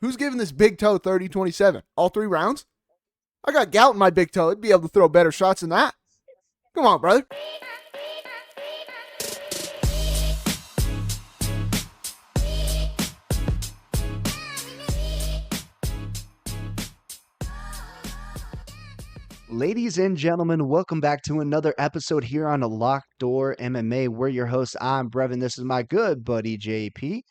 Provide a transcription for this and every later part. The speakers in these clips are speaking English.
Who's giving this big toe 30-27? All 3 rounds? I got gout in my big toe. It'd be able to throw better shots than that. Come on, brother. Ladies and gentlemen, welcome back to another episode here on the Locked Door MMA. We're your hosts. I'm Brevin. This is my good buddy JP.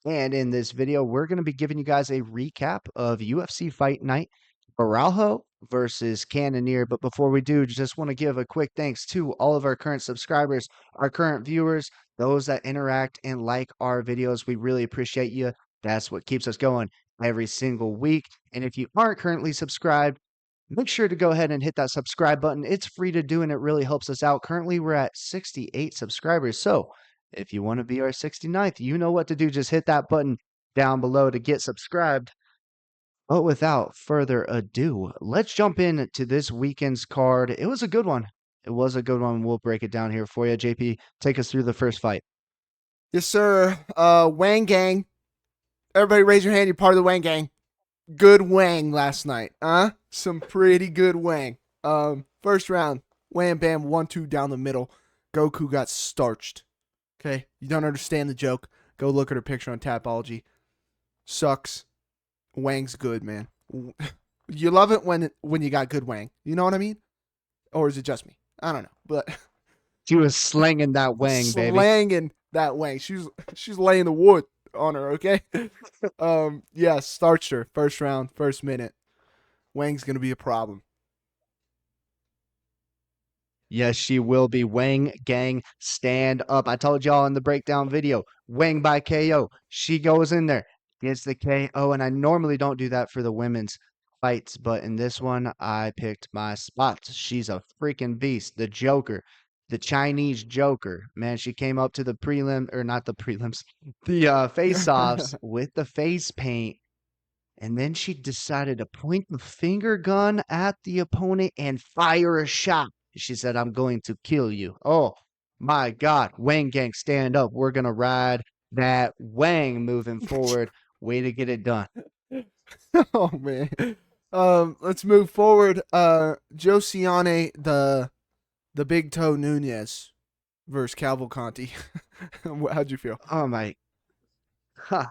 And in this video, we're going to be giving you guys a recap of UFC Fight Night, Barralho versus Cannonier. But before we do, just want to give a quick thanks to all of our current subscribers, our current viewers, those that interact and like our videos. We really appreciate you. That's what keeps us going every single week. And if you aren't currently subscribed, make sure to go ahead and hit that subscribe button. It's free to do and it really helps us out. Currently, we're at 68 subscribers. So if you want to be our 69th, you know what to do. Just hit that button down below to get subscribed. But without further ado, let's jump into this weekend's card. It was a good one. It was a good one. We'll break it down here for you. JP, take us through the first fight. Yes, sir. Wang Gang. Everybody raise your hand. You're part of the Wang Gang. Good Wang last night, huh? Some pretty good Wang. First round, wham bam, 1-2 down the middle. Goku got starched. Okay, you don't understand the joke. Go look at her picture on Tapology. Sucks. Wang's good, man. You love it when you got good Wang. You know what I mean? Or is it just me? I don't know, but She was slinging that wang, baby. slanging that Wang. She's laying the wood on her, okay? Yeah, starched her. First round, first minute. Wang's going to be a problem. Yes, she will be. Wang Gang, stand up. I told y'all in the breakdown video, Wang by KO. She goes in there, gets the KO, and I normally don't do that for the women's fights, but in this one, I picked my spots. She's a freaking beast. The Joker, the Chinese Joker. Man, she came up to the not the prelims, the face-offs with the face paint. And then she decided to point the finger gun at the opponent and fire a shot. She said, I'm going to kill you. Oh, my God. Wang Gang, stand up. We're going to ride that Wang moving forward. Way to get it done. Oh, man. Let's move forward. Josiane, the big toe Nunez versus Cavalcanti. How'd you feel? Oh, my. Huh.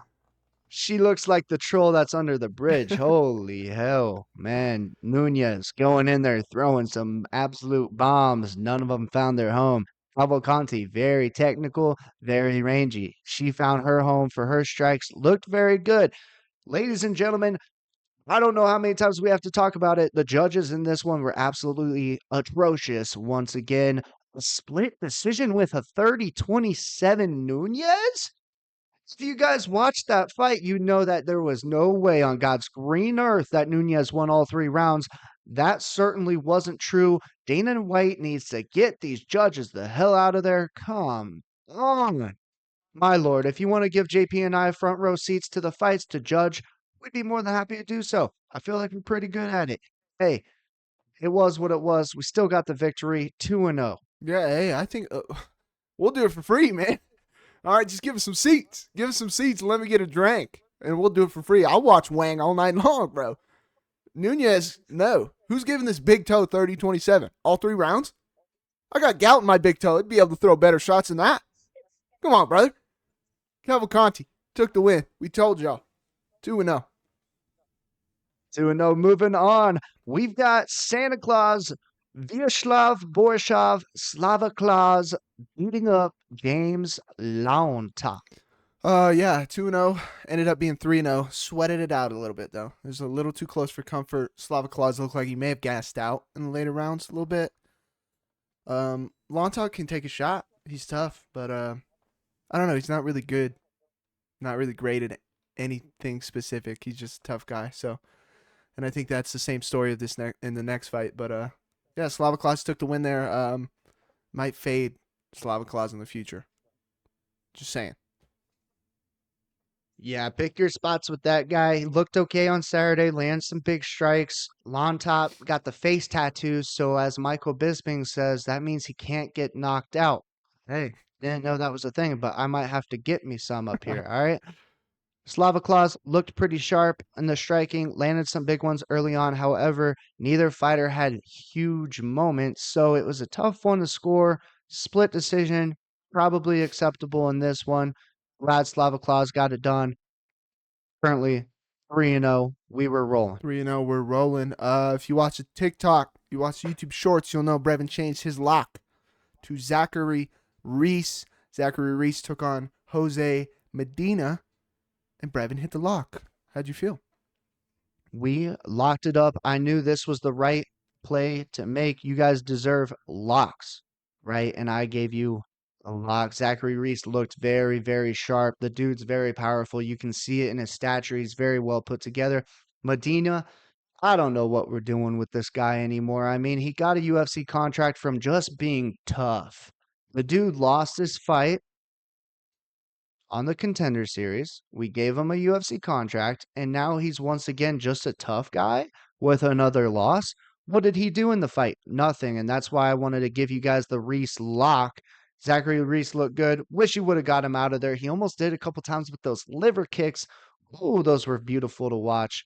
She looks like the troll that's under the bridge. Holy hell, man. Nunez going in there throwing some absolute bombs. None of them found their home. Cavalcanti, very technical, very rangy. She found her home for her strikes. Looked very good. Ladies and gentlemen, I don't know how many times we have to talk about it. The judges in this one were absolutely atrocious. Once again, a split decision with a 30-27 Nunez? If you guys watched that fight, you know that there was no way on God's green earth that Nunez won all 3 rounds. That certainly wasn't true. Danawhite needs to get these judges the hell out of there. Come on. My lord, if you want to give JP and I front row seats to the fights to judge, we'd be more than happy to do so. I feel like we're pretty good at it. Hey, it was what it was. We still got the victory, 2-0. Yeah, hey, I think we'll do it for free, man. All right, just give us some seats. Give us some seats and let me get a drink. And we'll do it for free. I'll watch Wang all night long, bro. Nunez, no. Who's giving this big toe 30-27? All 3 rounds? I got gout in my big toe. It'd be able to throw better shots than that. Come on, brother. Cavalcanti took the win. We told y'all. 2-0. 2-0. Moving on. We've got Santa Claus, Vyacheslav Borisov, Slava Claus beating up James Launta. Yeah, 2-0. Ended up being 3-0. Sweated it out a little bit, though. It was a little too close for comfort. Slava Claus looked like he may have gassed out in the later rounds a little bit. Launta can take a shot. He's tough, but I don't know. He's not really good. Not really great at anything specific. He's just a tough guy. So, and I think that's the same story of this in the next fight. But yeah, Slava Claus took the win there. Might fade Slava Claus in the future. Just saying. Yeah, pick your spots with that guy. He looked okay on Saturday, landed some big strikes. Top got the face tattoos, so as Michael Bisping says, that means he can't get knocked out. Hey, didn't know that was a thing, but I might have to get me some up here, all right? Slava Claus looked pretty sharp in the striking, landed some big ones early on. However, neither fighter had huge moments, so it was a tough one to score. Split decision, probably acceptable in this one. Glad Slava Claus got it done. Currently 3-0. We were rolling. 3-0, we're rolling. If you watch a TikTok, you watch YouTube Shorts, you'll know Brevin changed his lock to Zachary Reese. Zachary Reese took on Jose Medina, and Brevin hit the lock. How'd you feel? We locked it up. I knew this was the right play to make. You guys deserve locks, right? And I gave you a lock. Zachary Reese looked very, very sharp. The dude's very powerful. You can see it in his stature. He's very well put together. Medina, I don't know what we're doing with this guy anymore. I mean, he got a UFC contract from just being tough. The dude lost his fight on the Contender Series. We gave him a UFC contract, and now he's once again just a tough guy with another loss. What did he do in the fight? Nothing, and that's why I wanted to give you guys the Reese lock. Zachary Reese looked good. Wish you would have got him out of there. He almost did a couple times with those liver kicks. Oh, those were beautiful to watch.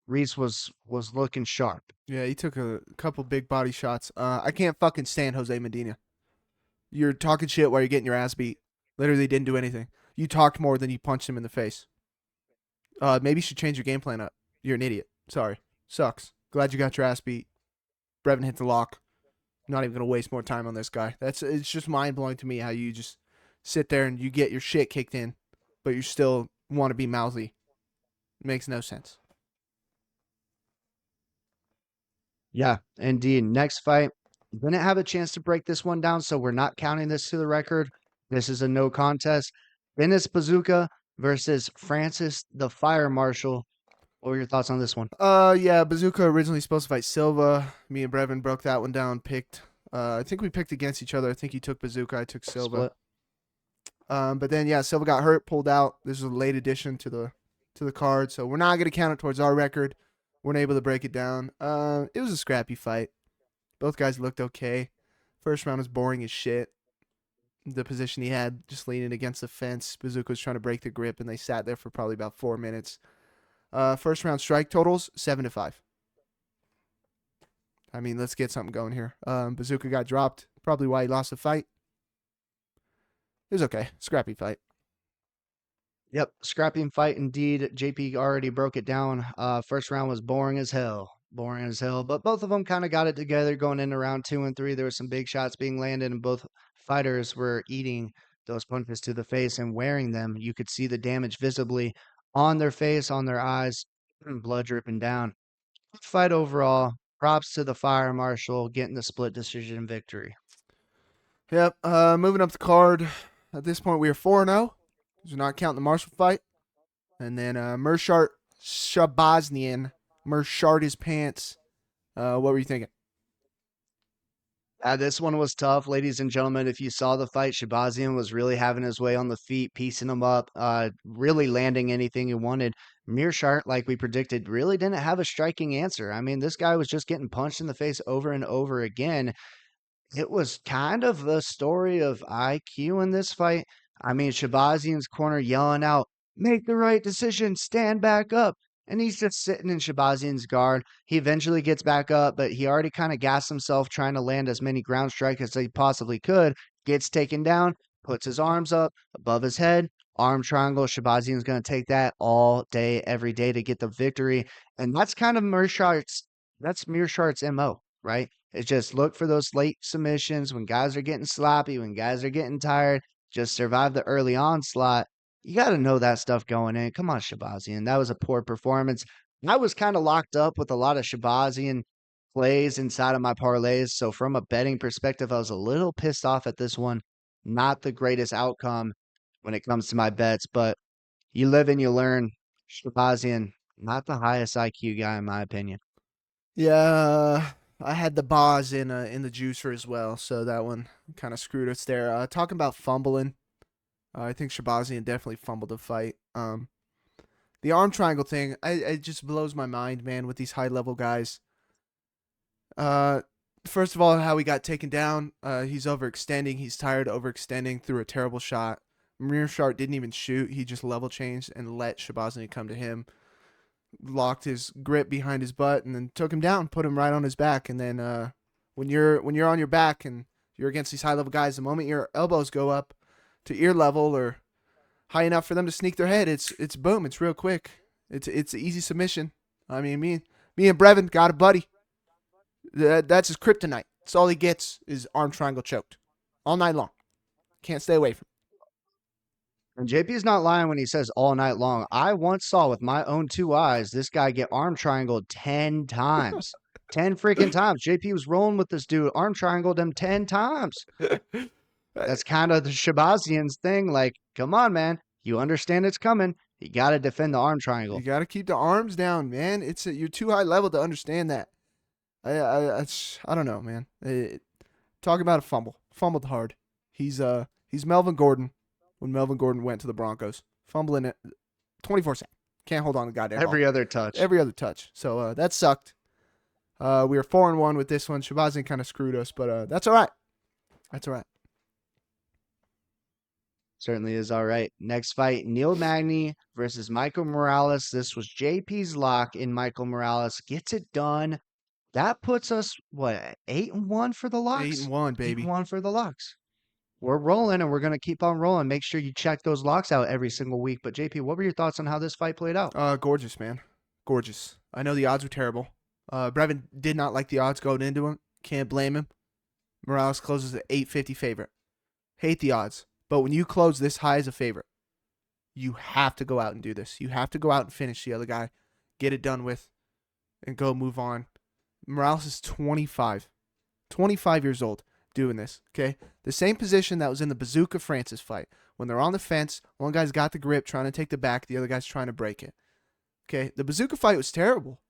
Reese was looking sharp. Yeah, he took a couple big body shots. I can't fucking stand Jose Medina. You're talking shit while you're getting your ass beat. Literally didn't do anything. You talked more than you punched him in the face. Maybe you should change your game plan up. You're an idiot. Sorry. Sucks. Glad you got your ass beat. Brevin hit the lock. Not even gonna waste more time on this guy. It's just mind blowing to me how you just sit there and you get your shit kicked in, but you still want to be mouthy. It makes no sense. Yeah, indeed. Next fight, didn't have a chance to break this one down, so we're not counting this to the record. This is a no contest. Dennis Bazooka versus Francis the Fire Marshal. What were your thoughts on this one? Yeah, Bazooka originally supposed to fight Silva. Me and Brevin broke that one down, picked. I think we picked against each other. I think he took Bazooka, I took Silva. Split. But then yeah, Silva got hurt, pulled out. This is a late addition to the card, so we're not gonna count it towards our record. Weren't able to break it down. It was a scrappy fight. Both guys looked okay. First round was boring as shit. The position he had, just leaning against the fence. Bazooka was trying to break the grip, and they sat there for probably about 4 minutes. First round strike totals 7-5. I mean, let's get something going here. Bazooka got dropped, probably why he lost the fight. It was okay, scrappy fight. Yep, scrapping fight indeed. JP already broke it down. First round was boring as hell. Boring as hell. But both of them kind of got it together going into round 2 and 3. There were some big shots being landed, and both fighters were eating those punches to the face and wearing them. You could see the damage visibly on their face, on their eyes, blood dripping down. Good fight overall. Props to the Fire Marshal getting the split decision victory. Yep. Moving up the card. At this point, we are 4-0. We're not counting the Marshall fight. And then Mershart Shabaznian. Mershart his pants. What were you thinking? This one was tough, ladies and gentlemen. If you saw the fight, Shabazian was really having his way on the feet, piecing him up, really landing anything he wanted. Mearshart, like we predicted, really didn't have a striking answer. I mean, this guy was just getting punched in the face over and over again. It was kind of the story of IQ in this fight. I mean, Shabazian's corner yelling out, "Make the right decision, stand back up." And he's just sitting in Shabazian's guard. He eventually gets back up, but he already kind of gassed himself trying to land as many ground strikes as he possibly could. Gets taken down, puts his arms up above his head, arm triangle. Shabazian's going to take that all day, every day to get the victory. And that's kind of Mearshart's MO, right? It's just look for those late submissions when guys are getting sloppy, when guys are getting tired. Just survive the early onslaught. You got to know that stuff going in. Come on, Shabazian. That was a poor performance. I was kind of locked up with a lot of Shabazian plays inside of my parlays. So, from a betting perspective, I was a little pissed off at this one. Not the greatest outcome when it comes to my bets, but you live and you learn. Shabazian, not the highest IQ guy, in my opinion. Yeah, I had the Boz in the juicer as well, so that one kind of screwed us there. Talking about fumbling, I think Shabazian definitely fumbled the fight. The arm triangle thing, it just blows my mind, man, with these high level guys. Uh, First of all, how he got taken down. He's overextending. He's tired of overextending through a terrible shot. Mearshart didn't even shoot. He just level changed and let Shabazny come to him, locked his grip behind his butt, and then took him down, put him right on his back. And then when you're on your back and you're against these high level guys, the moment your elbows go up to ear level or high enough for them to sneak their head, it's boom, it's real quick. It's an easy submission. I mean, me and Brevin got a buddy. That's his kryptonite. That's all he gets is arm triangle choked all night long. Can't stay away from And JP's not lying when he says all night long. I once saw with my own two eyes this guy get arm triangled 10 times. 10 freaking times. JP was rolling with this dude, arm triangled him 10 times. it. That's kind of the Shabazian's thing. Like, come on, man. You understand it's coming. You got to defend the arm You triangle. got to keep the arms down, man. You're too high level to understand that. I don't know, man. Talking about a fumbled hard. He's Melvin Gordon when Melvin Gordon went to the Broncos, fumbling it 24/7. Can't hold on to the goddamn ball. Every other touch. Every other touch. So that sucked. We were 4-1 with this one. Shabazian kind of screwed us, but that's all right. That's all right. Certainly is all right. Next fight, Neil Magny versus Michael Morales. This was JP's lock in Michael Morales. Gets it done. That puts us, what, 8-1 for the locks? 8-1, baby. 8-1 for the locks. We're rolling and we're going to keep on rolling. Make sure you check those locks out every single week. But JP, what were your thoughts on how this fight played out? Gorgeous, man. Gorgeous. I know the odds were terrible. Brevin did not like the odds going into him. Can't blame him. Morales closes at 850 favorite. Hate the odds. But when you close this high as a favorite, you have to go out and do this. You have to go out and finish the other guy, get it done with, and go move on. Morales is 25. 25 years old doing this, okay? The same position that was in the Bazooka Francis fight. When they're on the fence, one guy's got the grip trying to take the back, the other guy's trying to break it. Okay, the Bazooka fight was terrible.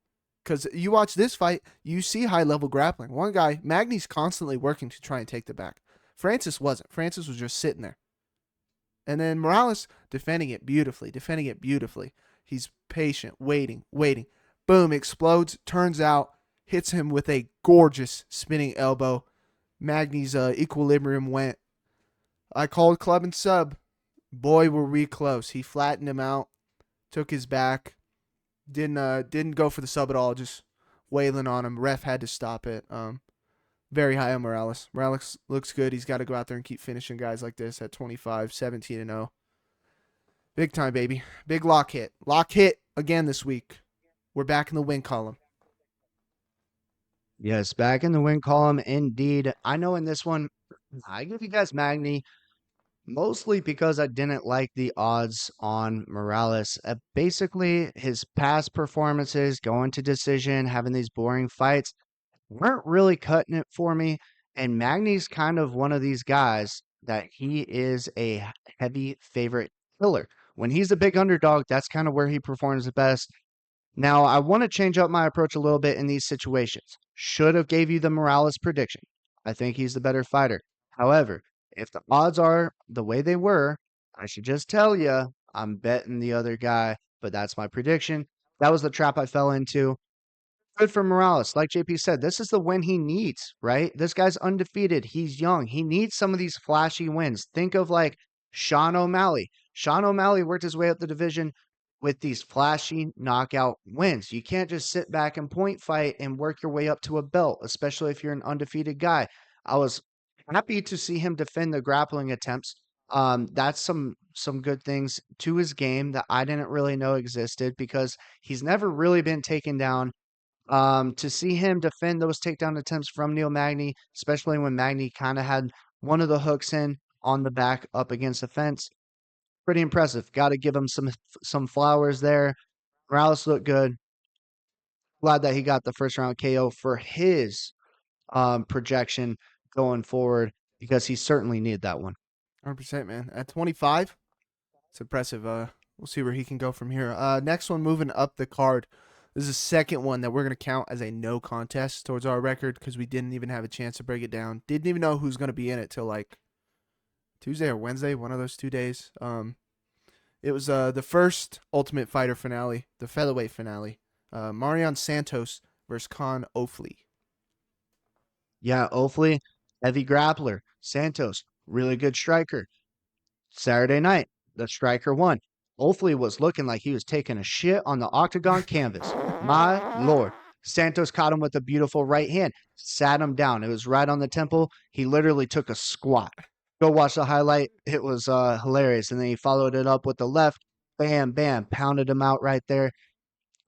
Because you watch this fight, you see high-level grappling. One guy, Magny's constantly working to try and take the back. Francis wasn't. Francis was just sitting there. And then Morales defending it beautifully. He's patient, waiting. Boom, explodes, turns out, hits him with a gorgeous spinning elbow. Magny's equilibrium went. I called club and sub. Boy, were we close. He flattened him out, took his back. Didn't go for the sub at all, just wailing on him. Ref had to stop it. Very high on Morales. Morales looks good. He's got to go out there and keep finishing guys like this at 25, 17-0. Big time, baby. Big lock hit. Lock hit again this week. We're back in the win column. Yes, back in the win column, indeed. I know in this one, I give you guys Magny mostly because I didn't like the odds on Morales. Basically, his past performances, going to decision, having these boring fights, weren't really cutting it for me. And Magny's kind of one of these guys that he is a heavy favorite killer. When he's a big underdog, that's kind of where he performs the best. Now, I want to change up my approach a little bit in these situations. Should have gave you the Morales prediction. I think he's the better fighter. However, if the odds are the way they were, I should just tell you I'm betting the other guy, but that's my prediction. That was the trap I fell into. Good for Morales. Like JP said, this is the win he needs, right? This guy's undefeated. He's young. He needs some of these flashy wins. Think of like Sean O'Malley. Sean O'Malley worked his way up the division with these flashy knockout wins. You can't just sit back and point fight and work your way up to a belt, especially if you're an undefeated guy. I was happy to see him defend the grappling attempts. That's some good things to his game that I didn't really know existed because he's never really been taken down. To see him defend those takedown attempts from Neil Magny, especially when Magny kind of had one of the hooks in on the back up against the fence, pretty impressive. Got to give him some flowers there. Morales looked good. Glad that he got the first round KO for his projection going forward because he certainly needed that one. 100%, man. At 25, it's impressive. We'll see where he can go from here. Next one, moving up the card. This is the second one that we're going to count as a no contest towards our record because we didn't even have a chance to break it down. Didn't even know who's going to be in it till like Tuesday or Wednesday, one of those 2 days. It was the first Ultimate Fighter finale, the featherweight finale. Marion Santos versus Con Ofley. Yeah, Ofley, heavy grappler. Santos, really good striker. Saturday night, the striker won. Hopefully, was looking like he was taking a shit on the octagon canvas. My lord. Santos caught him with a beautiful right hand, sat him down. It was right on the temple. He literally took a squat. Go watch the highlight. It was hilarious. And then he followed it up with the left. Bam, bam, pounded him out right there.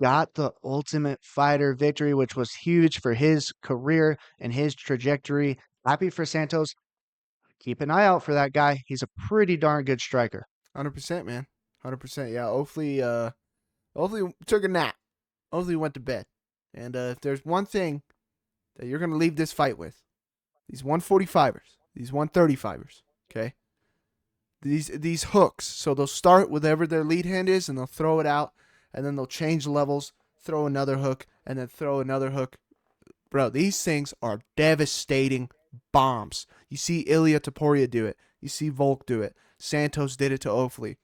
Got the Ultimate Fighter victory, which was huge for his career and his trajectory. Happy for Santos. Keep an eye out for that guy. He's a pretty darn good striker. 100%, man. 100%. Yeah. Hopefully took a nap. Hopefully went to bed. And if there's one thing that you're gonna leave this fight with, these 145ers, these 135ers, okay, these hooks. So they'll start whatever their lead hand is, and they'll throw it out, and then they'll change levels, throw another hook, and then throw another hook. Bro, these things are devastating bombs. You see Ilya Taporia do it. You see Volk do it. Santos did it to Ofli.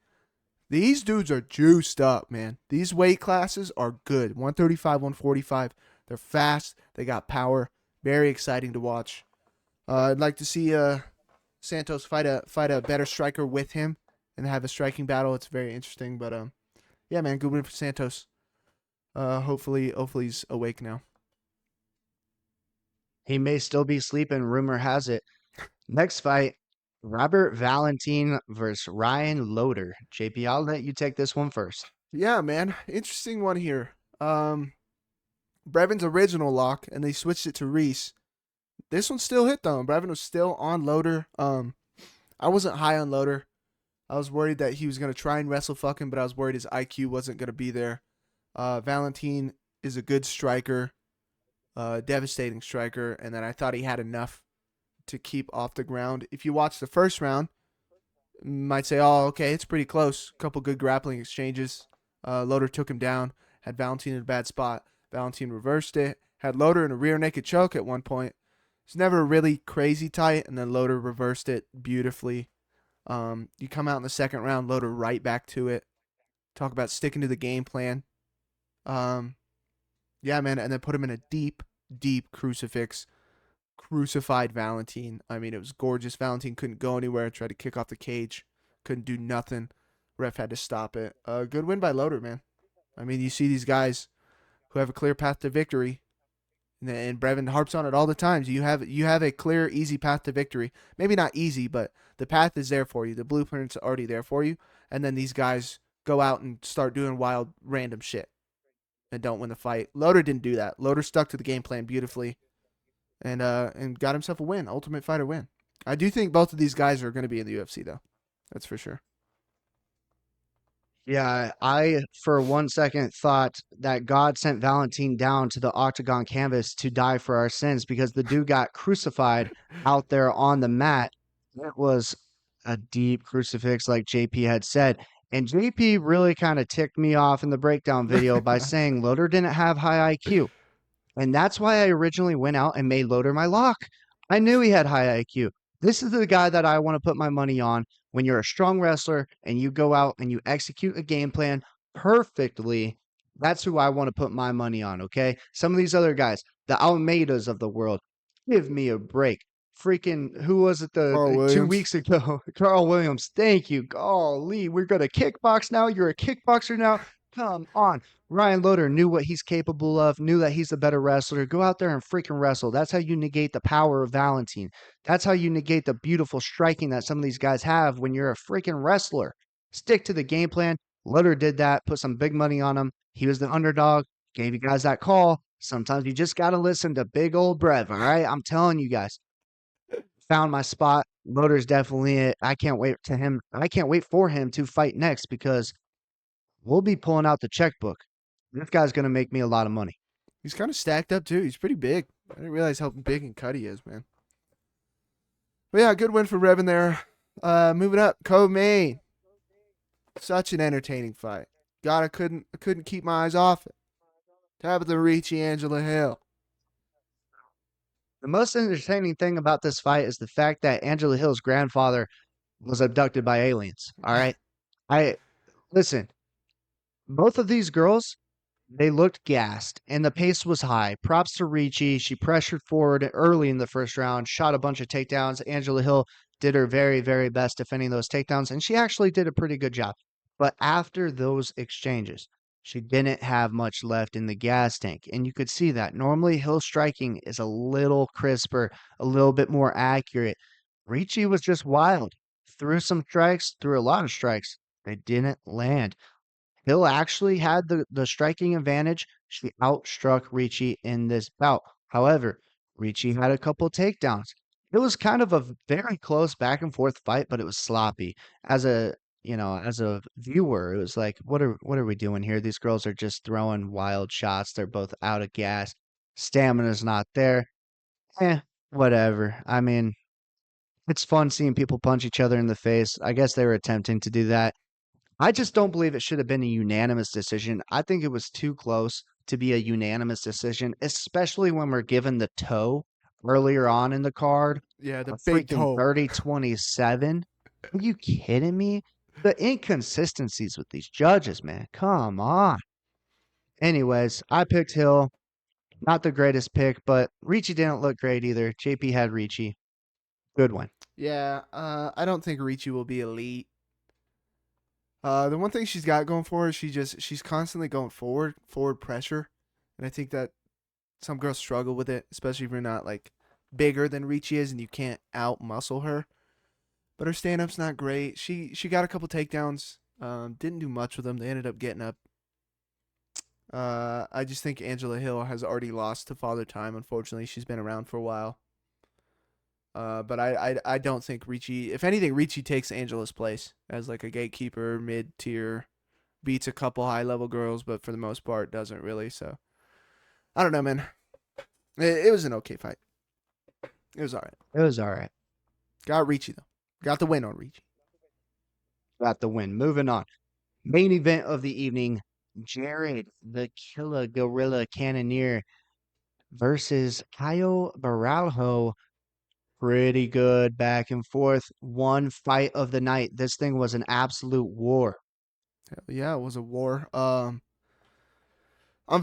These dudes are juiced up, man. These weight classes are good. 135, 145. They're fast. They got power. Very exciting to watch. I'd like to see Santos fight a better striker with him and have a striking battle. It's very interesting. But yeah, man, good win for Santos. Hopefully he's awake now. He may still be sleeping. Rumor has it. Next fight, Robert Valentin versus Ryan Loder. JP, I'll let you take this one first. Yeah, man, interesting one here. Brevin's original lock, and they switched it to Reese. This one still hit though. Brevin was still on Loder. I wasn't high on Loder. I was worried that he was gonna try and wrestle fuck him, but I was worried his IQ wasn't gonna be there. Valentin is a good striker, devastating striker, and then I thought he had enough to keep off the ground. If you watch the first round, you might say, "Oh, okay, it's pretty close. Couple good grappling exchanges." Loder took him down, had Valentin in a bad spot. Valentin reversed it, had Loder in a rear naked choke at one point. It's never really crazy tight, and then Loder reversed it beautifully. You come out in the second round, Loder right back to it. Talk about sticking to the game plan. Yeah, man, and then put him in a deep, deep crucifix. Crucified Valentin. I mean, it was gorgeous. Valentin couldn't go anywhere. Tried to kick off the cage. Couldn't do nothing. Ref had to stop it. Good win by Loder, man. I mean, you see these guys who have a clear path to victory, and Brevin harps on it all the time. You have a clear, easy path to victory. Maybe not easy, but the path is there for you. The blueprint's already there for you. And then these guys go out and start doing wild, random shit and don't win the fight. Loder didn't do that. Loder stuck to the game plan beautifully, and got himself a win, Ultimate Fighter win. I do think both of these guys are going to be in the UFC though. That's for sure. Yeah, I for 1 second thought that God sent Valentin down to the octagon canvas to die for our sins because the dude got crucified out there on the mat. It was a deep crucifix, like JP had said. And JP really kind of ticked me off in the breakdown video by saying Loder didn't have high IQ. And that's why I originally went out and made Loder my lock. I knew he had high IQ. This is the guy that I want to put my money on when you're a strong wrestler and you go out and you execute a game plan perfectly. That's who I want to put my money on, okay? Some of these other guys, the Almeidas of the world, give me a break. Freaking, who was it Carl 2 Williams. weeks ago? Carl Williams. Thank you. Golly, we're going to kickbox now. You're a kickboxer now. Come on. Ryan Loder knew what he's capable of, knew that he's a better wrestler. Go out there and freaking wrestle. That's how you negate the power of Valentin. That's how you negate the beautiful striking that some of these guys have when you're a freaking wrestler. Stick to the game plan. Loder did that, put some big money on him. He was the underdog, gave you guys that call. Sometimes you just got to listen to big old Brev, all right? I'm telling you guys. Found my spot. Loder's definitely it. I can't wait for him to fight next because we'll be pulling out the checkbook. This guy's going to make me a lot of money. He's kind of stacked up too. He's pretty big. I didn't realize how big and cut he is, man. But yeah, good win for Brevin there. Moving up, co-main. Such an entertaining fight. God, I couldn't keep my eyes off it. Tabitha Ricci, Angela Hill. The most entertaining thing about this fight is the fact that Angela Hill's grandfather was abducted by aliens. All right. Listen, both of these girls, they looked gassed and the pace was high. Props to Ricci. She pressured forward early in the first round, shot a bunch of takedowns. Angela Hill did her very, very best defending those takedowns, and she actually did a pretty good job. But after those exchanges, she didn't have much left in the gas tank, and you could see that. Normally, Hill striking is a little crisper, a little bit more accurate. Ricci was just wild. Threw some strikes, threw a lot of strikes. They didn't land. Hill actually had the striking advantage. She outstruck Ricci in this bout. However, Ricci had a couple takedowns. It was kind of a very close back and forth fight, but it was sloppy. As a viewer, it was like, what are we doing here? These girls are just throwing wild shots. They're both out of gas. Stamina's not there. Eh, whatever. I mean, it's fun seeing people punch each other in the face. I guess they were attempting to do that. I just don't believe it should have been a unanimous decision. I think it was too close to be a unanimous decision, especially when we're given the toe earlier on in the card. Yeah, the A big freaking toe. 30-27. Are you kidding me? The inconsistencies with these judges, man. Come on. Anyways, I picked Hill. Not the greatest pick, but Ricci didn't look great either. JP had Ricci. Good one. Yeah, I don't think Ricci will be elite. The one thing she's got going for her is she's constantly going forward pressure, and I think that some girls struggle with it, especially if you're not like bigger than Ricci is and you can't out muscle her. But her stand up's not great. She got a couple takedowns. Didn't do much with them. They ended up getting up. I just think Angela Hill has already lost to Father Time. Unfortunately, she's been around for a while. But I don't think Ricci. If anything, Ricci takes Angela's place as like a gatekeeper, mid tier, beats a couple high level girls, but for the most part doesn't really. So I don't know, man. It was an okay fight. It was all right. It was all right. Got Ricci though. Got the win on Ricci. Got the win. Moving on. Main event of the evening, Jared the Killer Gorilla Cannonier versus Caio Barralho. Pretty good back and forth. One fight of the night. This thing was an absolute war. Hell yeah, it was a war. I'm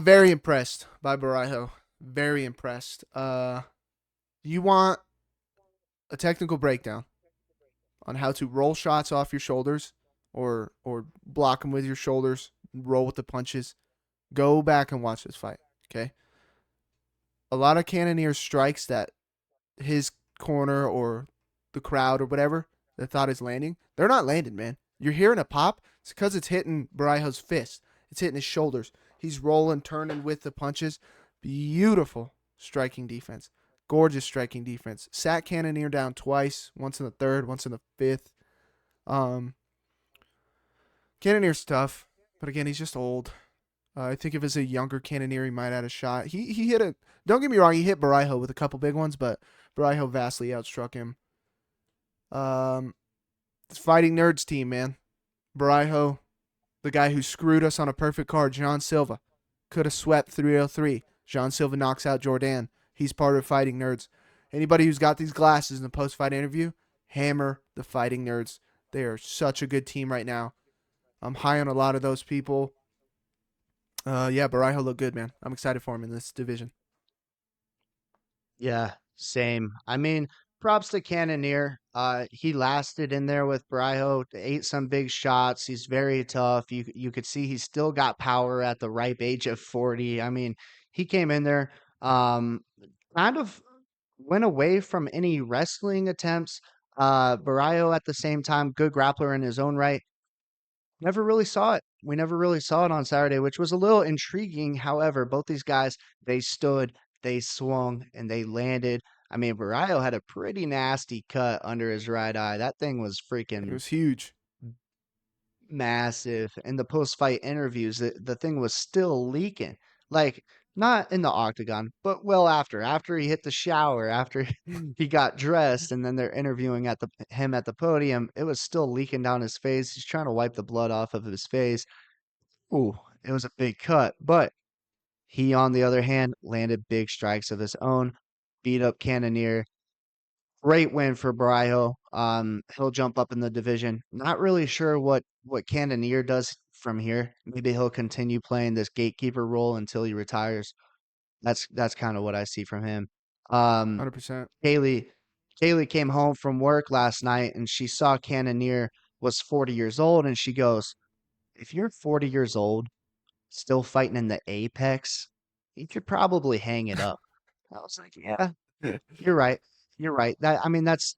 very impressed by Barralho. Very impressed. You want a technical breakdown on how to roll shots off your shoulders or block them with your shoulders, roll with the punches. Go back and watch this fight. Okay. A lot of Cannonier strikes that his corner or the crowd or whatever that thought is landing, they're not landing, man. You're hearing a pop. It's because it's hitting Barralho's fist. It's hitting his shoulders. He's rolling, turning with the punches. Beautiful striking defense. Gorgeous striking defense. Sat Cannonier down twice, once in the third, once in the fifth. Um, Cannonier's tough, but again, he's just old. I think if it's a younger Cannonier, he might have had a shot. He hit a. Don't get me wrong, he hit Barralho with a couple big ones, but Barralho vastly outstruck him. It's Fighting Nerds team, man. Barralho, the guy who screwed us on a perfect card, John Silva, could have swept 303. John Silva knocks out Jordan. He's part of Fighting Nerds. Anybody who's got these glasses in the post-fight interview, hammer the Fighting Nerds. They are such a good team right now. I'm high on a lot of those people. Yeah, Barralho looked good, man. I'm excited for him in this division. Yeah, same. I mean, props to Cannonier. He lasted in there with Bryho, ate some big shots. He's very tough. You could see he's still got power at the ripe age of 40. I mean, he came in there, um, kind of went away from any wrestling attempts. Barrio at the same time, good grappler in his own right. Never really saw it. We never really saw it on Saturday, which was a little intriguing. However, both these guys, they stood, they swung, and they landed. I mean, Barrio had a pretty nasty cut under his right eye. That thing was It freaking was huge. massive. In the post-fight interviews, the thing was still leaking. Like, not in the octagon, but well after he hit the shower, after he got dressed, and then they're interviewing him at the podium, it was still leaking down his face. He's trying to wipe the blood off of his face. Ooh, it was a big cut. But he, on the other hand, landed big strikes of his own, beat up Cannonier. Great win for Barralho. He'll jump up in the division. Not really sure what Cannonier does from here. Maybe he'll continue playing this gatekeeper role until he retires. That's kind of what I see from him. Um, 100%. Haley Kaylee came home from work last night and she saw Cannonier was 40 years old, and she goes, "If you're 40 years old, still fighting in the apex, you could probably hang it up." I was like, "Yeah, you're right. You're right." That's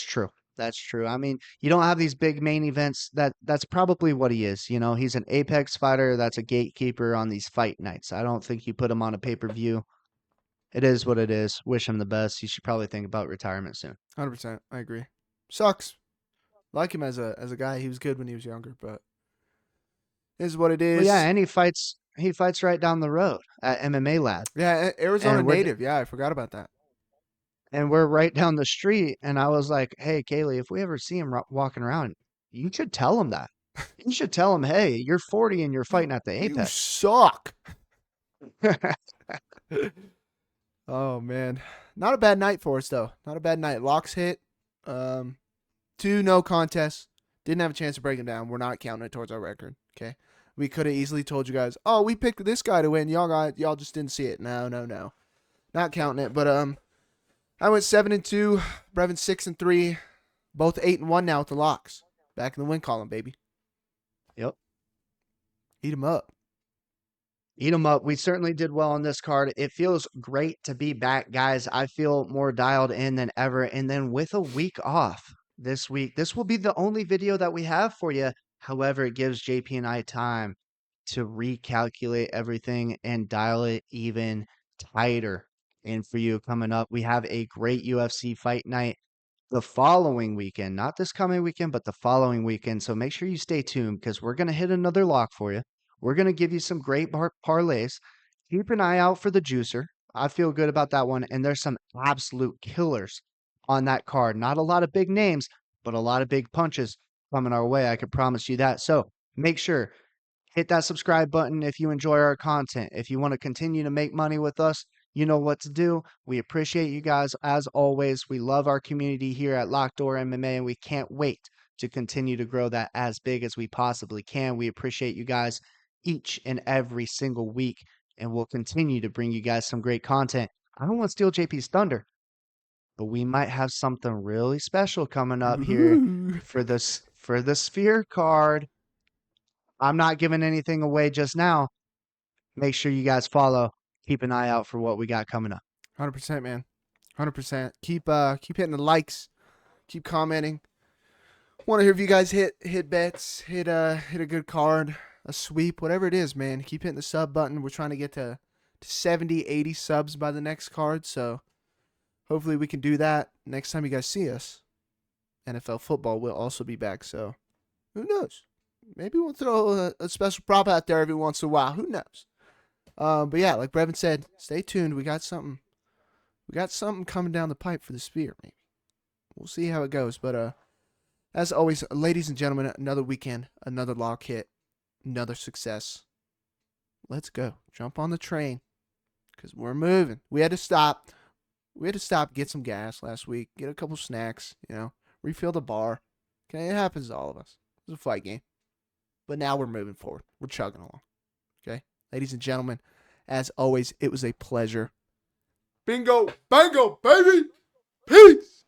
true. That's true. I mean, you don't have these big main events. That's probably what he is. He's an apex fighter that's a gatekeeper on these fight nights. I don't think you put him on a pay-per-view. It is what it is. Wish him the best. He should probably think about retirement soon. 100%. I agree. Sucks. Like him as a guy. He was good when he was younger, but it is what it Well, yeah, is. and he fights right down the road at MMA Lab. Yeah, Arizona And we're native. Yeah, I forgot about that. and we're right down the street. And I was like, "Hey, Kaylee, if we ever see him walking around, you should tell him that. You should tell him, hey, you're 40 and you're fighting at the You Apex." suck. Oh man, not a bad night for us though. Not a bad night. Locks hit. Um, 2 no contests. Didn't have a chance to break them down. We're not counting it towards our record. Okay, we could have easily told you guys, oh, we picked this guy to win. Y'all just didn't see it. No, no, no, not counting it. But I went 7-2. Brevin 6-3. Both 8-1 now with the locks. Back in the win column, baby. Yep. Eat 'em up. Eat 'em up. We certainly did well on this card. It feels great to be back, guys. I feel more dialed in than ever. And then with a week off this week, this will be the only video that we have for you. However, it gives JP and I time to recalculate everything and dial it even tighter. And for you coming up, we have a great UFC fight night the following weekend, not this coming weekend, but the following weekend. So make sure you stay tuned because we're going to hit another lock for you. We're going to give you some great parlays. Keep an eye out for the juicer. I feel good about that one. And there's some absolute killers on that card. Not a lot of big names, but a lot of big punches coming our way. I can promise you that. So make sure hit that subscribe button if you enjoy our content. If you want to continue to make money with us, you know what to do. We appreciate you guys as always. We love our community here at Locked Door MMA, and we can't wait to continue to grow that as big as we possibly can. We appreciate you guys each and every single week, and we'll continue to bring you guys some great content. I don't want to steal JP's thunder, but we might have something really special coming up here Ooh. for the Sphere card. I'm not giving anything away just now. Make sure you guys follow. Keep an eye out for what we got coming up. 100%, man. 100%. Keep hitting the likes. Keep commenting. Want to hear if you guys hit bets, hit a good card, a sweep, whatever it is, man. Keep hitting the sub button. We're trying to get to 70, 80 subs by the next card, so hopefully we can do that next time you guys see us. NFL football will also be back, so who knows? Maybe we'll throw a special prop out there every once in a while. Who knows? But yeah, like Brevin said, stay tuned. We got something. We got something coming down the pipe for the Sphere. Maybe we'll see how it goes. But as always, ladies and gentlemen, another weekend, another lock hit, another success. Let's go. Jump on the train because we're moving. We had to stop. We had to stop, get some gas last week, get a couple snacks, refill the bar. Okay, it happens to all of us. It's a fight game. But now we're moving forward. We're chugging along. Okay? Ladies and gentlemen, as always, it was a pleasure. Bingo, bango, baby. Peace.